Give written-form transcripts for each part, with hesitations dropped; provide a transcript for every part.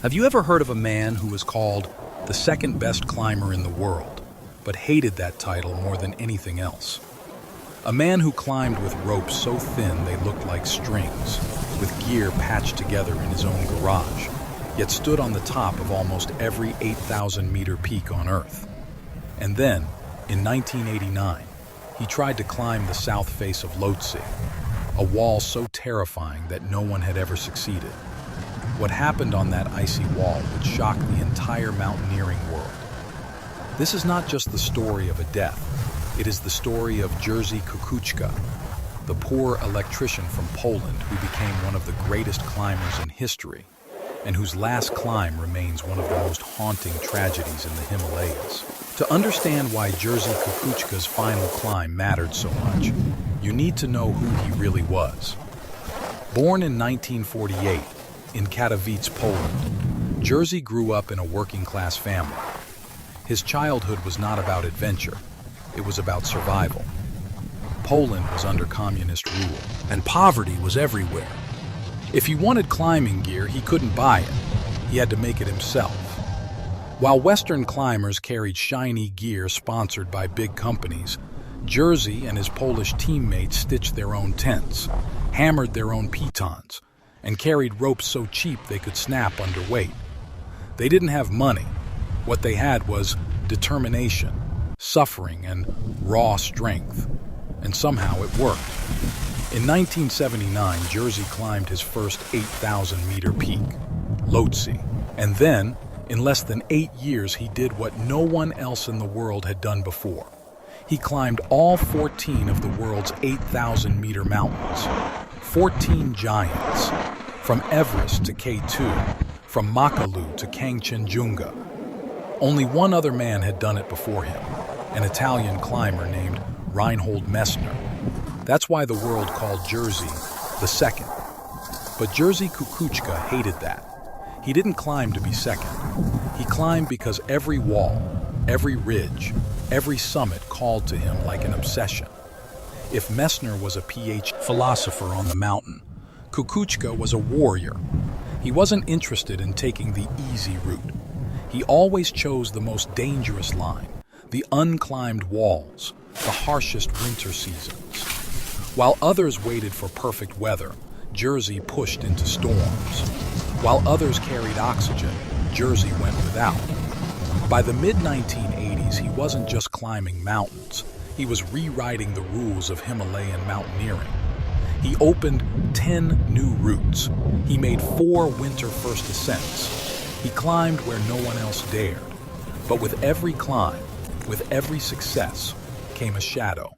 Have you ever heard of a man who was called the second best climber in the world, but hated that title more than anything else? A man who climbed with ropes so thin they looked like strings, with gear patched together in his own garage, yet stood on the top of almost every 8,000-meter peak on Earth. And then, in 1989, he tried to climb the South Face of Lhotse, a wall so terrifying that no one had ever succeeded. What happened on that icy wall would shock the entire mountaineering world. This is not just the story of a death. It is the story of Jerzy Kukuczka, the poor electrician from Poland who became one of the greatest climbers in history, and whose last climb remains one of the most haunting tragedies in the Himalayas. To understand why Jerzy Kukuczka's final climb mattered so much, you need to know who he really was. Born in 1948 in Katowice, Poland, Jerzy grew up in a working-class family. His childhood was not about adventure, it was about survival. Poland was under communist rule, and poverty was everywhere. If he wanted climbing gear, he couldn't buy it. He had to make it himself. While Western climbers carried shiny gear sponsored by big companies, Jerzy and his Polish teammates stitched their own tents, hammered their own pitons, and carried ropes so cheap they could snap under weight. They didn't have money. What they had was determination, suffering, and raw strength. And somehow it worked. In 1979, Jerzy climbed his first 8,000-meter peak, Lhotse. And then, in less than 8 years, he did what no one else in the world had done before. He climbed all 14 of the world's 8,000-meter mountains. 14 giants, from Everest to K2, from Makalu to Kangchenjunga. Only one other man had done it before him, an Italian climber named Reinhold Messner. That's why the world called Jerzy the second. But Jerzy Kukuczka hated that. He didn't climb to be second. He climbed because every wall, every ridge, every summit called to him like an obsession. If Messner was a PhD philosopher on the mountain, Kukuczka was a warrior. He wasn't interested in taking the easy route. He always chose the most dangerous line, the unclimbed walls, the harshest winter seasons. While others waited for perfect weather, Jerzy pushed into storms. While others carried oxygen, Jerzy went without. By the mid-1980s, he wasn't just climbing mountains. He was rewriting the rules of Himalayan mountaineering. He opened 10 new routes. He made 4 winter first ascents. He climbed where no one else dared. But with every climb, with every success, came a shadow.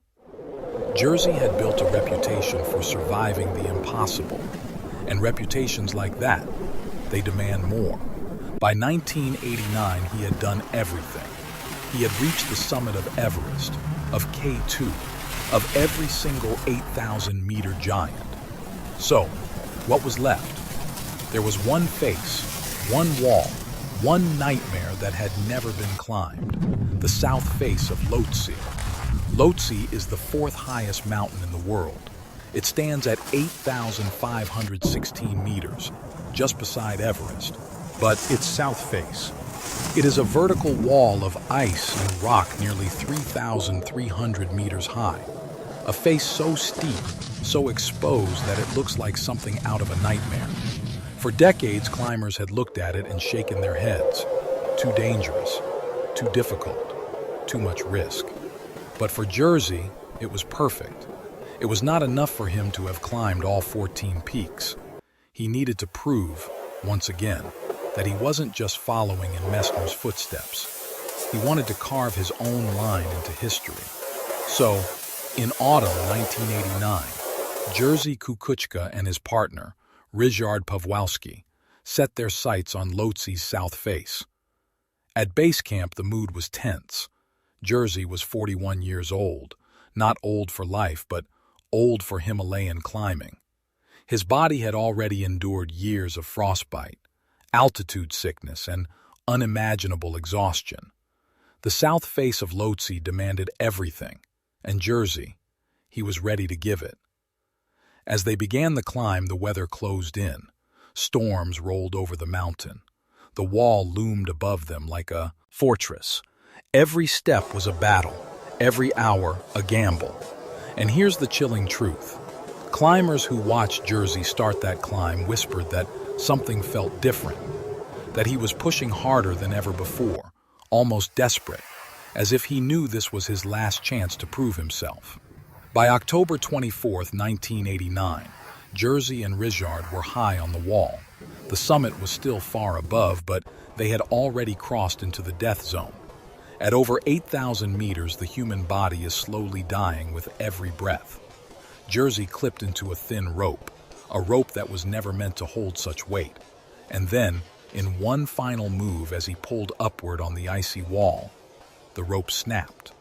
Jerzy had built a reputation for surviving the impossible. And reputations like that, they demand more. By 1989, he had done everything. He had reached the summit of Everest, of K2, of every single 8,000-meter giant. So, what was left? There was one face, one wall, one nightmare that had never been climbed, the South Face of Lhotse. Lhotse is the 4th highest mountain in the world. It stands at 8,516 meters, just beside Everest. But its south face. It is a vertical wall of ice and rock nearly 3,300 meters high. A face so steep, so exposed that it looks like something out of a nightmare. For decades, climbers had looked at it and shaken their heads. Too dangerous, too difficult, too much risk. But for Jerzy, it was perfect. It was not enough for him to have climbed all 14 peaks. He needed to prove, once again, that he wasn't just following in Messner's footsteps. He wanted to carve his own line into history. So, in autumn 1989, Jerzy Kukuczka and his partner, Ryszard Pawłowski, set their sights on Lhotse's south face. At base camp, the mood was tense. Jerzy was 41 years old, not old for life, but old for Himalayan climbing. His body had already endured years of frostbite, altitude sickness, and unimaginable exhaustion. The south face of Lhotse demanded everything, and Jerzy, he was ready to give it. As they began the climb, the weather closed in. Storms rolled over the mountain. The wall loomed above them like a fortress. Every step was a battle, every hour a gamble. And here's the chilling truth. Climbers who watched Jerzy start that climb whispered that something felt different, that he was pushing harder than ever before, almost desperate, as if he knew this was his last chance to prove himself. By October 24, 1989, Jerzy and Richard were high on the wall. The summit was still far above, but they had already crossed into the death zone. At over 8,000 meters, the human body is slowly dying with every breath. Jerzy clipped into a thin rope, a rope that was never meant to hold such weight. And then, in one final move as he pulled upward on the icy wall, the rope snapped.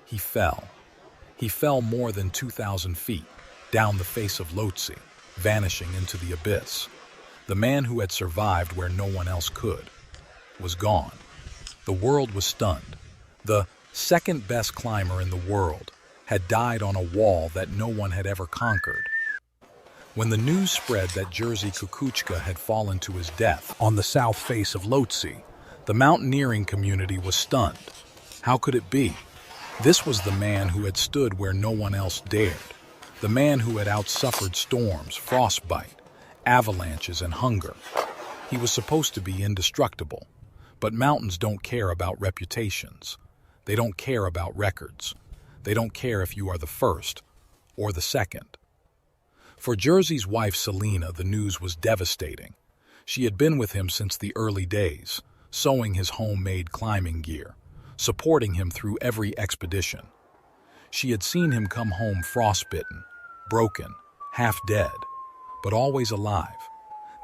He fell. He fell more than 2,000 feet, down the face of Lhotse, vanishing into the abyss. The man who had survived where no one else could was gone. The world was stunned. The second-best climber in the world had died on a wall that no one had ever conquered. When the news spread that Jerzy Kukuczka had fallen to his death on the South Face of Lhotse, the mountaineering community was stunned. How could it be? This was the man who had stood where no one else dared, the man who had outsuffered storms, frostbite, avalanches, and hunger. He was supposed to be indestructible, but mountains don't care about reputations. They don't care about records. They don't care if you are the first or the second. For Jerzy's wife Selena, the news was devastating. She had been with him since the early days, sewing his homemade climbing gear, supporting him through every expedition. She had seen him come home frostbitten, broken, half dead, but always alive.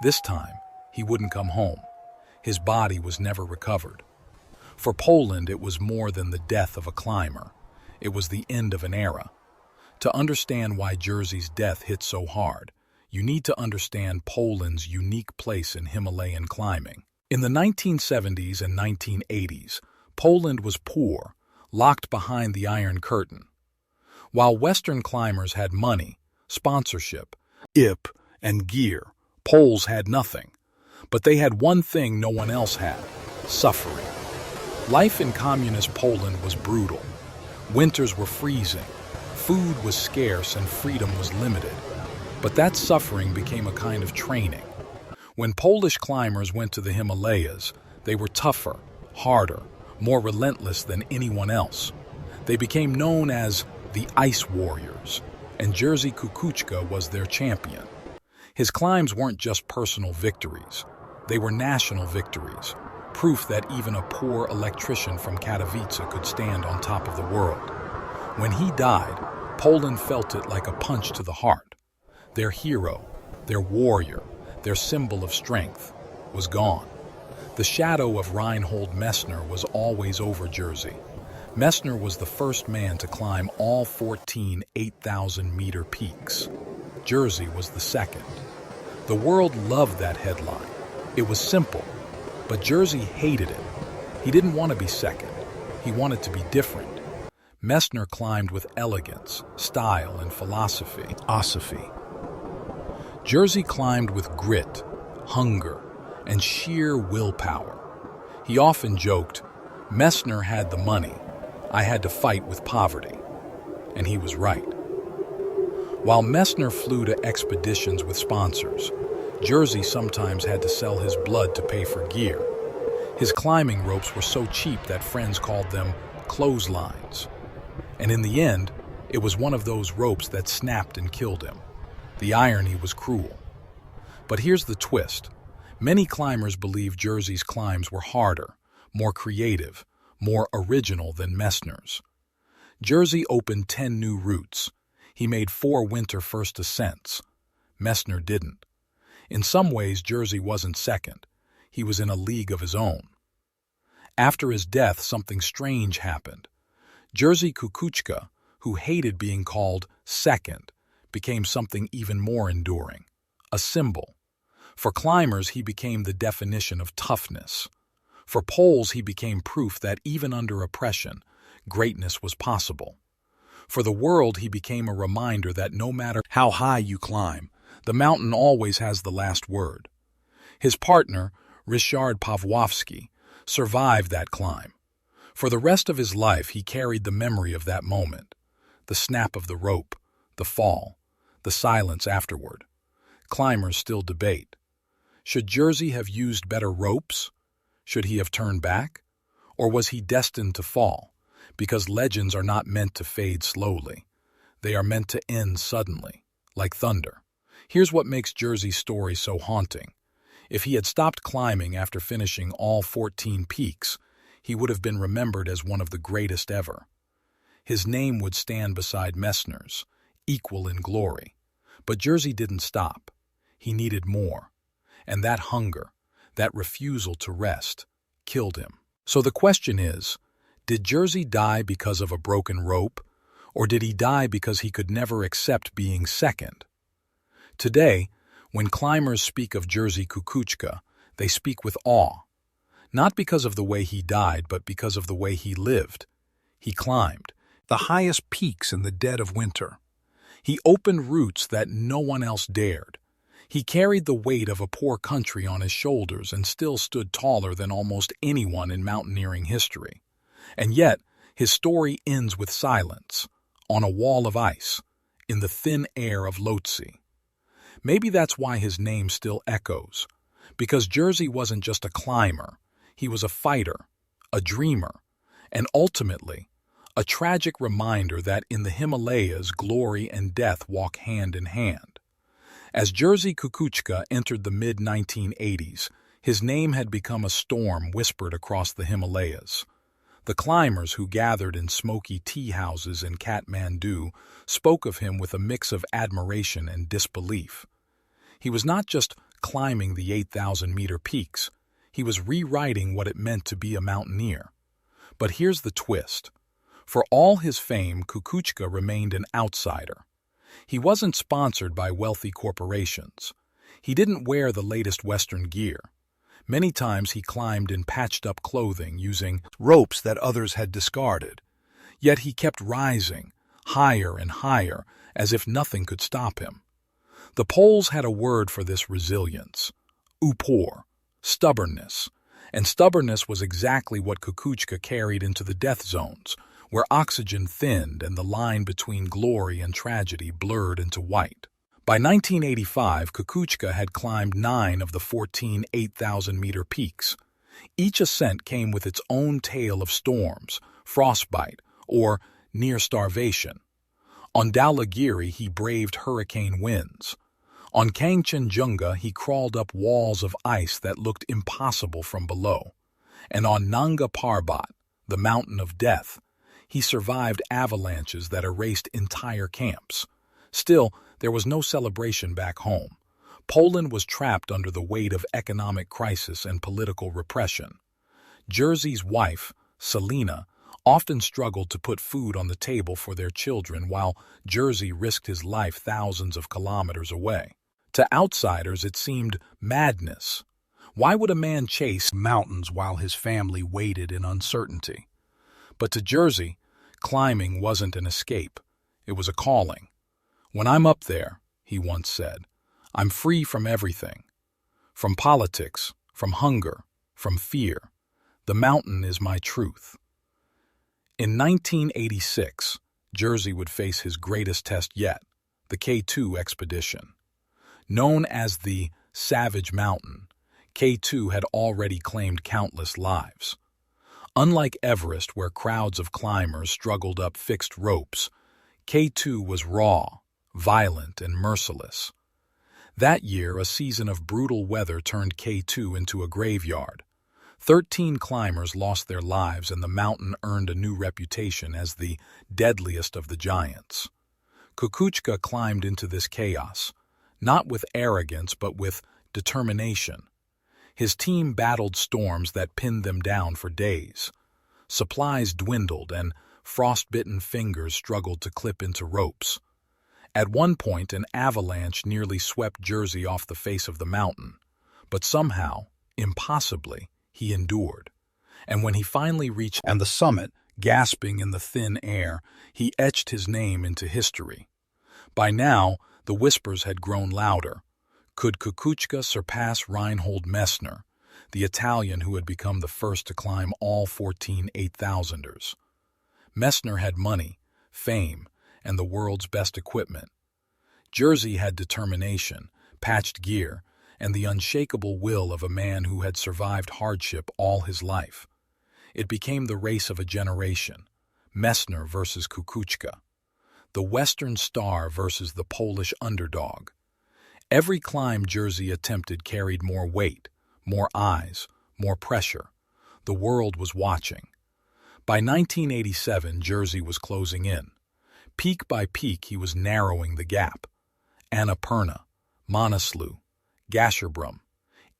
This time, he wouldn't come home. His body was never recovered. For Poland, it was more than the death of a climber. It was the end of an era. To understand why Jerzy's death hit so hard, you need to understand Poland's unique place in Himalayan climbing. In the 1970s and 1980s, Poland was poor, locked behind the Iron Curtain. While Western climbers had money, sponsorship, and gear, Poles had nothing. But they had one thing no one else had: suffering. Life in communist Poland was brutal. Winters were freezing, food was scarce, and freedom was limited. But that suffering became a kind of training. When Polish climbers went to the Himalayas, they were tougher, harder, more relentless than anyone else. They became known as the Ice Warriors, and Jerzy Kukuczka was their champion. His climbs weren't just personal victories. They were national victories, proof that even a poor electrician from Katowice could stand on top of the world. When he died, Poland felt it like a punch to the heart. Their hero, their warrior, their symbol of strength, was gone. The shadow of Reinhold Messner was always over Jerzy. Messner was the first man to climb all 14 8,000-meter peaks. Jerzy was the second. The world loved that headline. It was simple, but Jerzy hated it. He didn't want to be second. He wanted to be different. Messner climbed with elegance, style, and philosophy. Jerzy climbed with grit, hunger, and sheer willpower. He often joked, "Messner had the money. I had to fight with poverty." And he was right. While Messner flew to expeditions with sponsors, Jerzy sometimes had to sell his blood to pay for gear. His climbing ropes were so cheap that friends called them clotheslines. And in the end, it was one of those ropes that snapped and killed him. The irony was cruel. But here's the twist. Many climbers believe Jerzy's climbs were harder, more creative, more original than Messner's. Jerzy opened 10 new routes. He made 4 winter first ascents. Messner didn't. In some ways, Jerzy wasn't second. He was in a league of his own. After his death, something strange happened. Jerzy Kukuczka, who hated being called second, became something even more enduring, a symbol. For climbers, he became the definition of toughness. For Poles, he became proof that even under oppression, greatness was possible. For the world, he became a reminder that no matter how high you climb, the mountain always has the last word. His partner, Ryszard Pawłowski, survived that climb. For the rest of his life, he carried the memory of that moment, the snap of the rope, the fall, the silence afterward. Climbers still debate. Should Jerzy have used better ropes? Should he have turned back? Or was he destined to fall? Because legends are not meant to fade slowly. They are meant to end suddenly, like thunder. Here's what makes Jerzy's story so haunting. If he had stopped climbing after finishing all 14 peaks, he would have been remembered as one of the greatest ever. His name would stand beside Messner's, equal in glory. But Jerzy didn't stop. He needed more. And that hunger, that refusal to rest, killed him. So the question is, did Jerzy die because of a broken rope, or did he die because he could never accept being second? Today, when climbers speak of Jerzy Kukuczka, they speak with awe. Not because of the way he died, but because of the way he lived. He climbed the highest peaks in the dead of winter. He opened routes that no one else dared. He carried the weight of a poor country on his shoulders and still stood taller than almost anyone in mountaineering history. And yet, his story ends with silence, on a wall of ice, in the thin air of Lhotse. Maybe that's why his name still echoes, because Jerzy wasn't just a climber, he was a fighter, a dreamer, and ultimately, a tragic reminder that in the Himalayas, glory and death walk hand in hand. As Jerzy Kukuczka entered the mid-1980s, his name had become a storm whispered across the Himalayas. The climbers who gathered in smoky tea houses in Kathmandu spoke of him with a mix of admiration and disbelief. He was not just climbing the 8,000-meter peaks, he was rewriting what it meant to be a mountaineer. But here's the twist. For all his fame, Kukuczka remained an outsider. He wasn't sponsored by wealthy corporations. He didn't wear the latest Western gear. Many times he climbed in patched-up clothing using ropes that others had discarded. Yet he kept rising, higher and higher, as if nothing could stop him. The Poles had a word for this resilience, upór, stubbornness. And stubbornness was exactly what Kukuczka carried into the death zones, where oxygen thinned and the line between glory and tragedy blurred into white. By 1985, Kukuczka had climbed 9 of the 14 8,000-meter peaks. Each ascent came with its own tale of storms, frostbite, or near starvation. On Dhaulagiri, he braved hurricane winds. On Kangchenjunga, he crawled up walls of ice that looked impossible from below. And on Nanga Parbat, the mountain of death, he survived avalanches that erased entire camps. Still, there was no celebration back home. Poland was trapped under the weight of economic crisis and political repression. Jerzy's wife, Selina, often struggled to put food on the table for their children while Jerzy risked his life thousands of kilometers away. To outsiders, it seemed madness. Why would a man chase mountains while his family waited in uncertainty? But to Jerzy, climbing wasn't an escape. It was a calling. "When I'm up there," he once said, "I'm free from everything. From politics, from hunger, from fear. The mountain is my truth." In 1986, Jerzy would face his greatest test yet, the K2 expedition. Known as the Savage Mountain, K2 had already claimed countless lives. Unlike Everest, where crowds of climbers struggled up fixed ropes, K2 was raw, violent, and merciless. That year, a season of brutal weather turned K2 into a graveyard. 13 climbers lost their lives, and the mountain earned a new reputation as the deadliest of the giants. Kukuczka climbed into this chaos, not with arrogance but with determination. His team battled storms that pinned them down for days. Supplies dwindled, and frostbitten fingers struggled to clip into ropes. At one point, an avalanche nearly swept Jerzy off the face of the mountain, but somehow, impossibly, he endured. And when he finally reached the summit, gasping in the thin air, he etched his name into history. By now, the whispers had grown louder. Could Kukuczka surpass Reinhold Messner? the Italian who had become the first to climb all 14 8,000ers. Messner had money, fame, and the world's best equipment. Jerzy had determination, patched gear, and the unshakable will of a man who had survived hardship all his life. It became the race of a generation, Messner versus Kukuczka, the Western star versus the Polish underdog. Every climb Jerzy attempted carried more weight, more eyes, more pressure. The world was watching. By 1987, Jerzy was closing in. Peak by peak, he was narrowing the gap. Annapurna, Manaslu, Gasherbrum.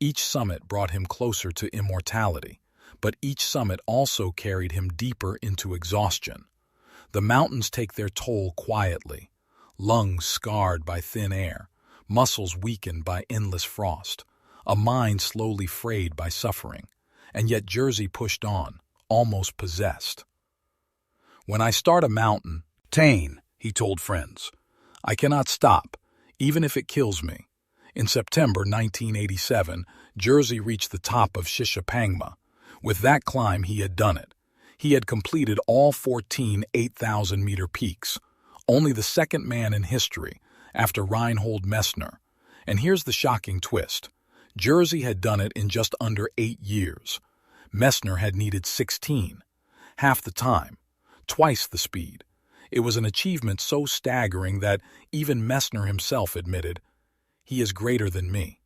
Each summit brought him closer to immortality, but each summit also carried him deeper into exhaustion. The mountains take their toll quietly, lungs scarred by thin air, muscles weakened by endless frost, a mind slowly frayed by suffering, and yet Jerzy pushed on, almost possessed. "When I start a mountain, he told friends, "I cannot stop, even if it kills me." In September 1987, Jerzy reached the top of Shishapangma. With that climb, he had done it. He had completed all 14 8,000-meter peaks, only the second man in history, after Reinhold Messner. And here's the shocking twist. Jerzy had done it in just under 8 years. Messner had needed 16, half the time, twice the speed. It was an achievement so staggering that even Messner himself admitted, "He is greater than me."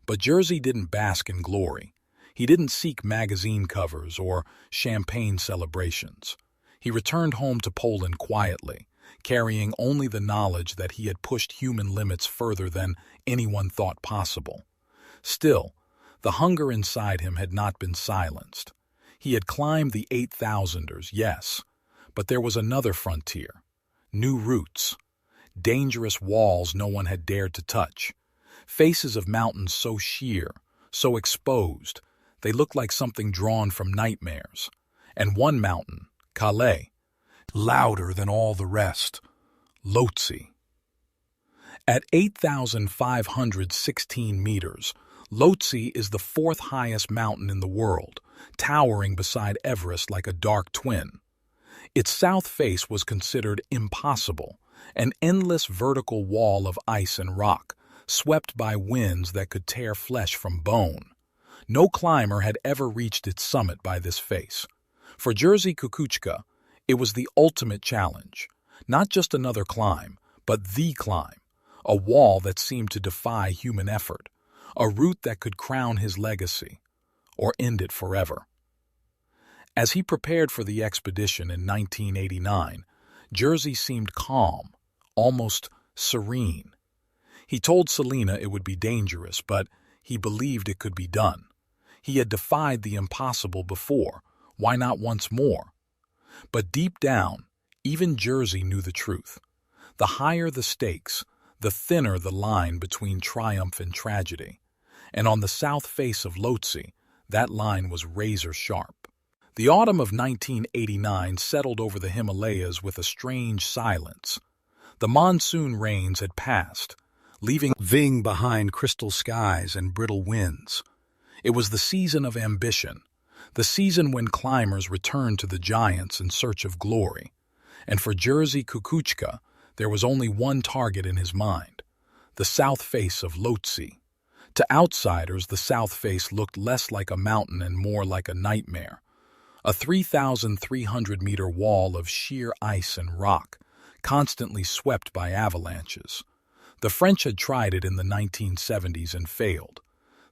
But Jerzy didn't bask in glory. He didn't seek magazine covers or champagne celebrations. He returned home to Poland quietly, carrying only the knowledge that he had pushed human limits further than anyone thought possible. Still, the hunger inside him had not been silenced. He had climbed the 8,000ers, yes, but there was another frontier, new routes, dangerous walls no one had dared to touch, faces of mountains so sheer, so exposed, they looked like something drawn from nightmares. And one mountain, Calais, louder than all the rest, Lhotse. At 8,516 meters, Lhotse is the fourth highest mountain in the world, towering beside Everest like a dark twin. Its south face was considered impossible, an endless vertical wall of ice and rock, swept by winds that could tear flesh from bone. No climber had ever reached its summit by this face. For Jerzy Kukuczka, it was the ultimate challenge, not just another climb, but the climb, a wall that seemed to defy human effort, a route that could crown his legacy, or end it forever. As he prepared for the expedition in 1989, Jerzy seemed calm, almost serene. He told Selena it would be dangerous, but he believed it could be done. He had defied the impossible before. Why not once more? But deep down, even Jerzy knew the truth. The higher the stakes, the thinner the line between triumph and tragedy. And on the south face of Lhotse, that line was razor sharp. The autumn of 1989 settled over the Himalayas with a strange silence. The monsoon rains had passed, leaving behind crystal skies and brittle winds. It was the season of ambition, the season when climbers returned to the giants in search of glory. And for Jerzy Kukuczka, there was only one target in his mind, the south face of Lhotse. To outsiders, the south face looked less like a mountain and more like a nightmare. A 3,300-meter wall of sheer ice and rock, constantly swept by avalanches. The French had tried it in the 1970s and failed.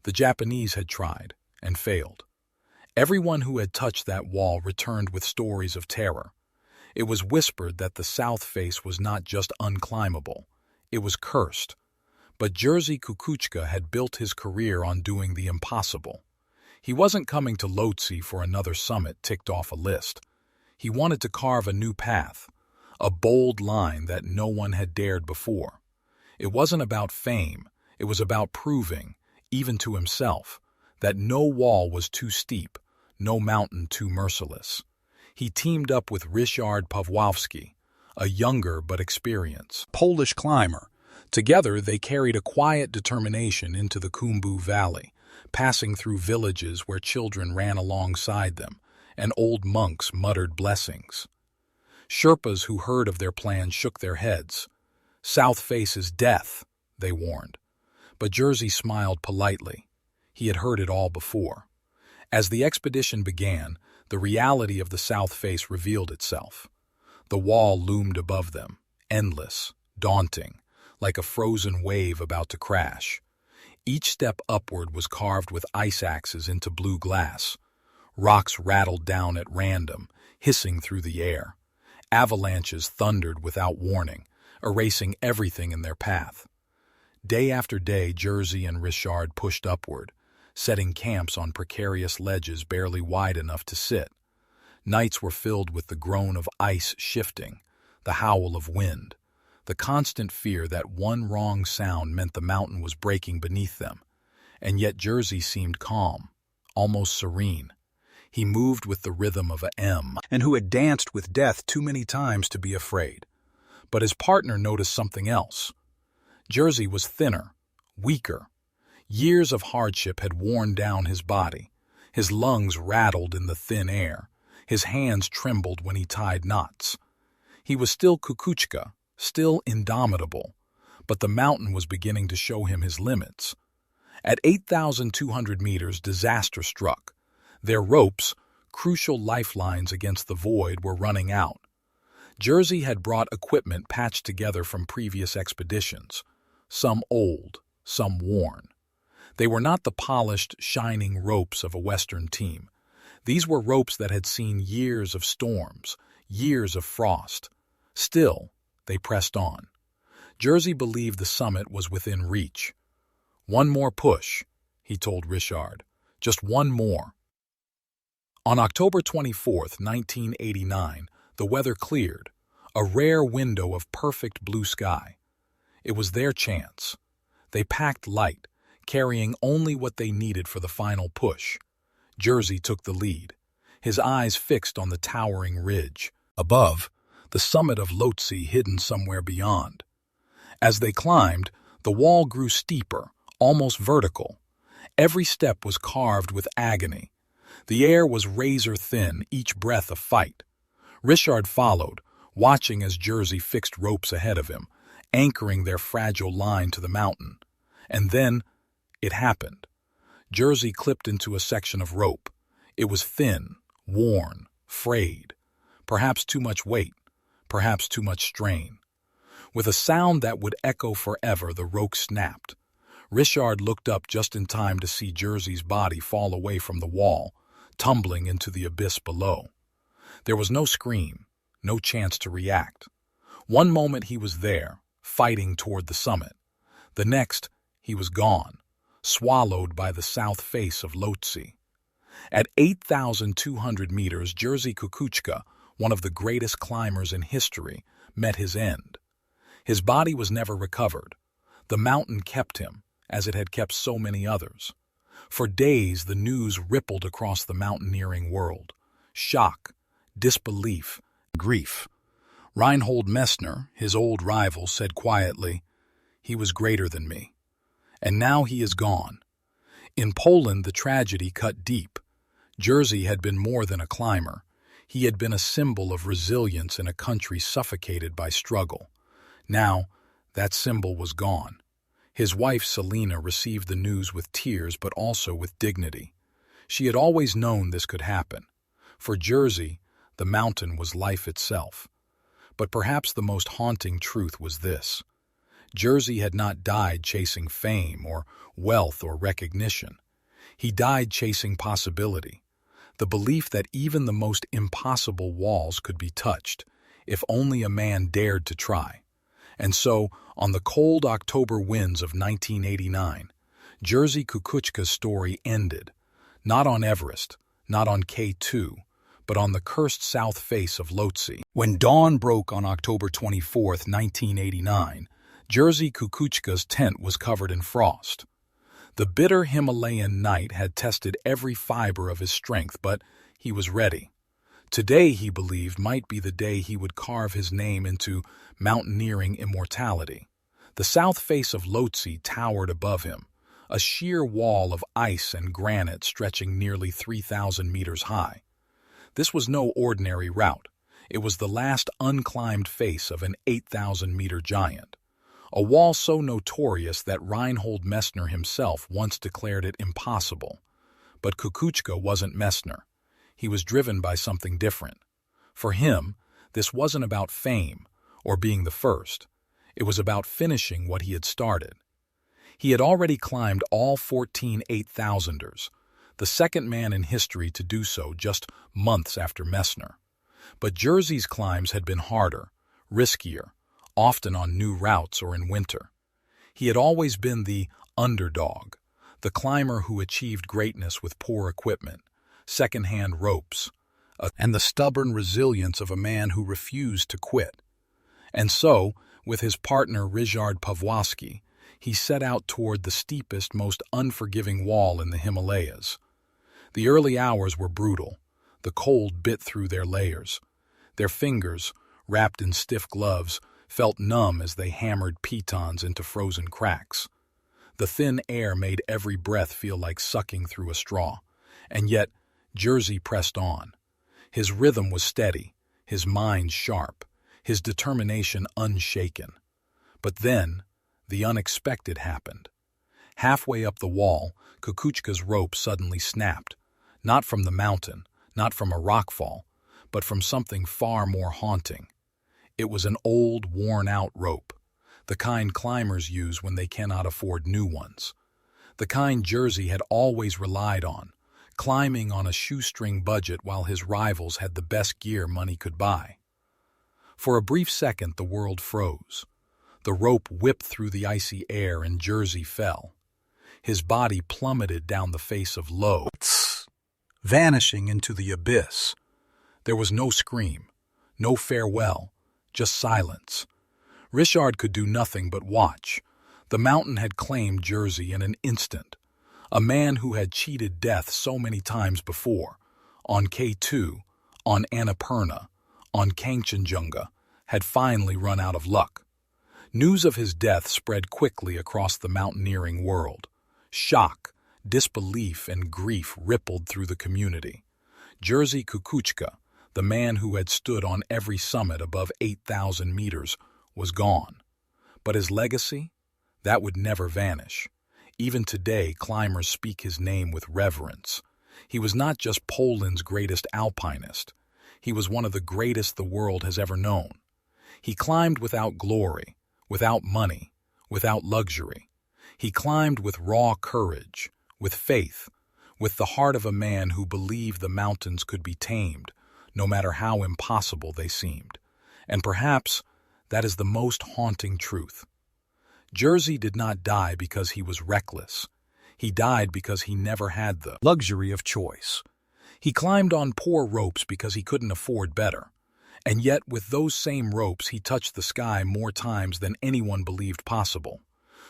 The Japanese had tried and failed. Everyone who had touched that wall returned with stories of terror. It was whispered that the south face was not just unclimbable, it was cursed. But Jerzy Kukuczka had built his career on doing the impossible. He wasn't coming to Lhotse for another summit ticked off a list. He wanted to carve a new path, a bold line that no one had dared before. It wasn't about fame, it was about proving, even to himself, that no wall was too steep, no mountain too merciless. He teamed up with Ryszard Pawłowski, a younger but experienced Polish climber. Together, they carried a quiet determination into the Khumbu Valley, passing through villages where children ran alongside them, and old monks muttered blessings. Sherpas who heard of their plan shook their heads. "South Face is death," they warned. But Jerzy smiled politely. He had heard it all before. As the expedition began, the reality of the South Face revealed itself. The wall loomed above them, endless, daunting, like a frozen wave about to crash. Each step upward was carved with ice axes into blue glass. Rocks rattled down at random, hissing through the air. Avalanches thundered without warning, erasing everything in their path. Day after day, Jerzy and Richard pushed upward, setting camps on precarious ledges barely wide enough to sit. Nights were filled with the groan of ice shifting, the howl of wind, the constant fear that one wrong sound meant the mountain was breaking beneath them. And yet Jerzy seemed calm, almost serene. He moved with the rhythm of a M, and who had danced with death too many times to be afraid. But his partner noticed something else. Jerzy was thinner, weaker. Years of hardship had worn down his body. His lungs rattled in the thin air. His hands trembled when he tied knots. He was still Kukuczka, still indomitable, but the mountain was beginning to show him his limits. At 8,200 meters, disaster struck. Their ropes, crucial lifelines against the void, were running out. Jerzy had brought equipment patched together from previous expeditions, some old, some worn. They were not the polished, shining ropes of a Western team. These were ropes that had seen years of storms, years of frost. Still, they pressed on. Jerzy believed the summit was within reach. "One more push," he told Richard. "Just one more." On October 24th, 1989, the weather cleared, a rare window of perfect blue sky. It was their chance. They packed light, carrying only what they needed for the final push. Jerzy took the lead, his eyes fixed on the towering ridge. Above, the summit of Lhotse hidden somewhere beyond. As they climbed, the wall grew steeper, almost vertical. Every step was carved with agony. The air was razor-thin, each breath a fight. Richard followed, watching as Jerzy fixed ropes ahead of him, anchoring their fragile line to the mountain. And then, it happened. Jerzy clipped into a section of rope. It was thin, worn, frayed. Perhaps too much weight, perhaps too much strain. With a sound that would echo forever, the rope snapped. Richard looked up just in time to see Jerzy's body fall away from the wall, tumbling into the abyss below. There was no scream, no chance to react. One moment he was there, fighting toward the summit. The next, he was gone, swallowed by the South Face of Lhotse. At 8,200 meters, Jerzy Kukuczka, one of the greatest climbers in history, met his end. His body was never recovered. The mountain kept him, as it had kept so many others. For days, the news rippled across the mountaineering world. Shock, disbelief, grief. Reinhold Messner, his old rival, said quietly, "He was greater than me." And now he is gone. In Poland, the tragedy cut deep. Jerzy had been more than a climber. He had been a symbol of resilience in a country suffocated by struggle. Now, that symbol was gone. His wife, Selena, received the news with tears but also with dignity. She had always known this could happen. For Jerzy, the mountain was life itself. But perhaps the most haunting truth was this. Jerzy had not died chasing fame or wealth or recognition. He died chasing possibility, the belief that even the most impossible walls could be touched, if only a man dared to try. And so, on the cold October winds of 1989, Jerzy Kukuczka's story ended, not on Everest, not on K2, but on the cursed South Face of Lhotse. When dawn broke on October 24th, 1989, Jerzy Kukuczka's tent was covered in frost. The bitter Himalayan night had tested every fiber of his strength, but he was ready. Today, he believed, might be the day he would carve his name into mountaineering immortality. The South Face of Lhotse towered above him, a sheer wall of ice and granite stretching nearly 3,000 meters high. This was no ordinary route. It was the last unclimbed face of an 8,000-meter giant, a wall so notorious that Reinhold Messner himself once declared it impossible. But Kukuczka wasn't Messner. He was driven by something different. For him, this wasn't about fame or being the first. It was about finishing what he had started. He had already climbed all 14 8,000ers, the second man in history to do so just months after Messner. But Jerzy's climbs had been harder, riskier, often on new routes or in winter. He had always been the underdog, the climber who achieved greatness with poor equipment, second-hand ropes, and the stubborn resilience of a man who refused to quit. And so, with his partner Ryszard Pawłowski, he set out toward the steepest, most unforgiving wall in the Himalayas. The early hours were brutal. The cold bit through their layers. Their fingers, wrapped in stiff gloves, felt numb as they hammered pitons into frozen cracks. The thin air made every breath feel like sucking through a straw. And yet, Jerzy pressed on. His rhythm was steady, his mind sharp, his determination unshaken. But then, the unexpected happened. Halfway up the wall, Kukuczka's rope suddenly snapped, not from the mountain, not from a rockfall, but from something far more haunting. It was an old, worn-out rope, the kind climbers use when they cannot afford new ones. The kind Jerzy had always relied on, climbing on a shoestring budget while his rivals had the best gear money could buy. For a brief second, the world froze. The rope whipped through the icy air and Jerzy fell. His body plummeted down the face of Lhotse, vanishing into the abyss. There was no scream, no farewell, just silence. Ryszard could do nothing but watch. The mountain had claimed Jerzy in an instant. A man who had cheated death so many times before, on K2, on Annapurna, on Kangchenjunga, had finally run out of luck. News of his death spread quickly across the mountaineering world. Shock, disbelief, and grief rippled through the community. Jerzy Kukuczka, the man who had stood on every summit above 8,000 meters, was gone. But his legacy? That would never vanish. Even today, climbers speak his name with reverence. He was not just Poland's greatest alpinist. He was one of the greatest the world has ever known. He climbed without glory, without money, without luxury. He climbed with raw courage, with faith, with the heart of a man who believed the mountains could be tamed, no matter how impossible they seemed. And perhaps that is the most haunting truth. Jerzy did not die because he was reckless. He died because he never had the luxury of choice. He climbed on poor ropes because he couldn't afford better. And yet, with those same ropes, he touched the sky more times than anyone believed possible.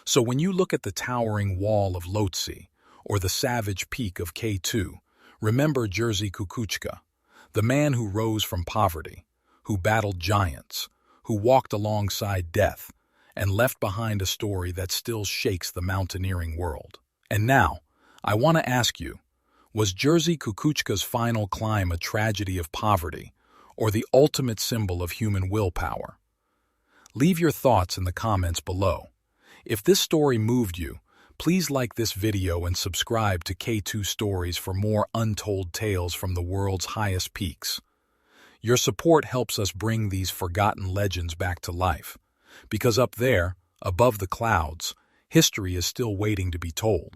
So when you look at the towering wall of Lhotse, or the savage peak of K2, remember Jerzy Kukuczka, the man who rose from poverty, who battled giants, who walked alongside death, and left behind a story that still shakes the mountaineering world. And now, I want to ask you, was Jerzy Kukuczka's final climb a tragedy of poverty, or the ultimate symbol of human willpower? Leave your thoughts in the comments below. If this story moved you, please like this video and subscribe to K2 Stories for more untold tales from the world's highest peaks. Your support helps us bring these forgotten legends back to life, because up there, above the clouds, history is still waiting to be told.